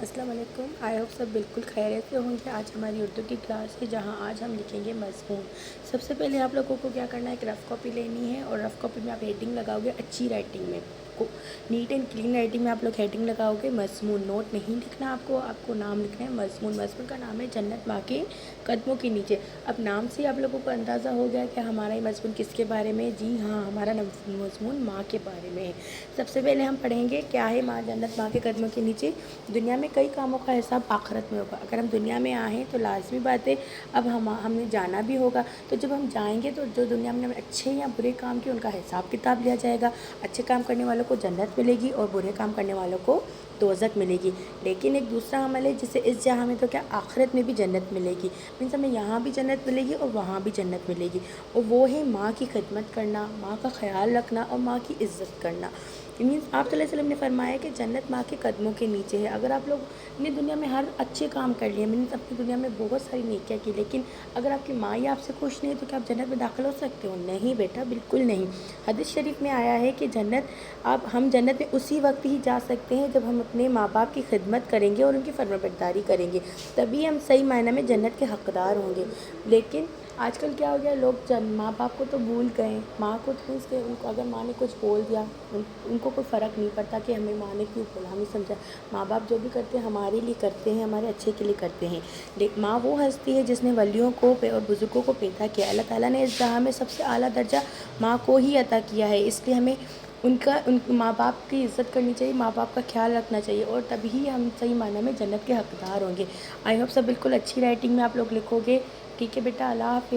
अस्सलाम वालेकुम। I hope सब बिल्कुल खैरियत से होंगे। आज हमारी उर्दू की क्लास है जहां आज हम लिखेंगे मज़मून। सबसे पहले आप लोगों को क्या करना है, एक रफ़ कॉपी लेनी है और रफ़ कॉपी में आप हेडिंग लगाओगे अच्छी राइटिंग में, को नीट एंड क्लीन राइटिंग में आप लोग हेडिंग लगाओगे मज़मून। नोट नहीं लिखना आपको नाम लिखना है मज़मून। मज़मून का नाम है जन्नत माँ के कदमों के नीचे। अब नाम से आप लोगों को अंदाज़ा हो गया कि हमारा ये मज़मून किसके बारे में है। जी हाँ, हमारा मज़मून माँ के बारे में है। सबसे पहले हम पढ़ेंगे क्या है माँ जन्नत माँ के कदमों के नीचे। दुनिया में कई कामों का हिसाब आखिरत में होगा। अगर हम दुनिया में आए तो लाजमी बात है अब हमने जाना भी होगा। तो जब हम जाएंगे तो जो दुनिया में अच्छे या बुरे काम किए उनका हिसाब किताब लिया जाएगा। अच्छे काम करने वालों को जन्नत मिलेगी और बुरे काम करने वालों को दोज़ख मिलेगी। लेकिन एक दूसरा अमल है जिसे इस जहाँ में तो क्या आखिरत में भी जन्नत मिलेगी। मीन्स हमें यहाँ भी जन्नत मिलेगी और वहाँ भी जन्नत मिलेगी। और वो है माँ की खिदमत करना, माँ का ख्याल रखना और माँ की इज़्ज़त करना। मीन्स आप सल्लल्लाहु अलैहि वसल्लम ने फरमाया कि जन्नत माँ के कदमों के नीचे है। अगर आप लोग ने दुनिया में हर अच्छे काम कर लिए, मीन्स अपनी दुनिया में बहुत सारी नेकियां की, लेकिन अगर आपकी माँ ही आपसे खुश नहीं है तो क्या आप जन्नत में दाखिल हो सकते हो? नहीं बेटा, बिल्कुल नहीं। हदीस शरीफ में आया है कि हम जन्नत में उसी वक्त ही जा सकते हैं जब हम अपने माँ बाप की खिदमत करेंगे और उनकी फरमाबरदारी करेंगे, तभी हम सही मायने में जन्नत के हकदार होंगे। लेकिन आजकल क्या हो गया, लोग माँ बाप को तो भूल गए। माँ को तो उसके उनको अगर माँ ने कुछ बोल दिया उनको कोई फ़र्क नहीं पड़ता कि हमें माँ ने क्यों बोला, हमें समझा। माँ बाप जो भी करते हैं हमारे लिए करते हैं, हमारे अच्छे के लिए करते हैं। लेकिन माँ वो हस्ती है जिसने वलियों को और बुज़ुर्गों को पैदा किया। अल्लाह ताला ने इस जहाँ में सबसे आला दर्जा माँ को ही अता किया है, इसलिए हमें उन माँ बाप की इज़्ज़त करनी चाहिए, माँ बाप का ख्याल रखना चाहिए और तभी हम सही मायने में जन्नत के हकदार होंगे। आई होप सब बिल्कुल अच्छी राइटिंग में आप लोग लिखोगे। ठीक है बेटा, अल्लाह हाफ़िज़।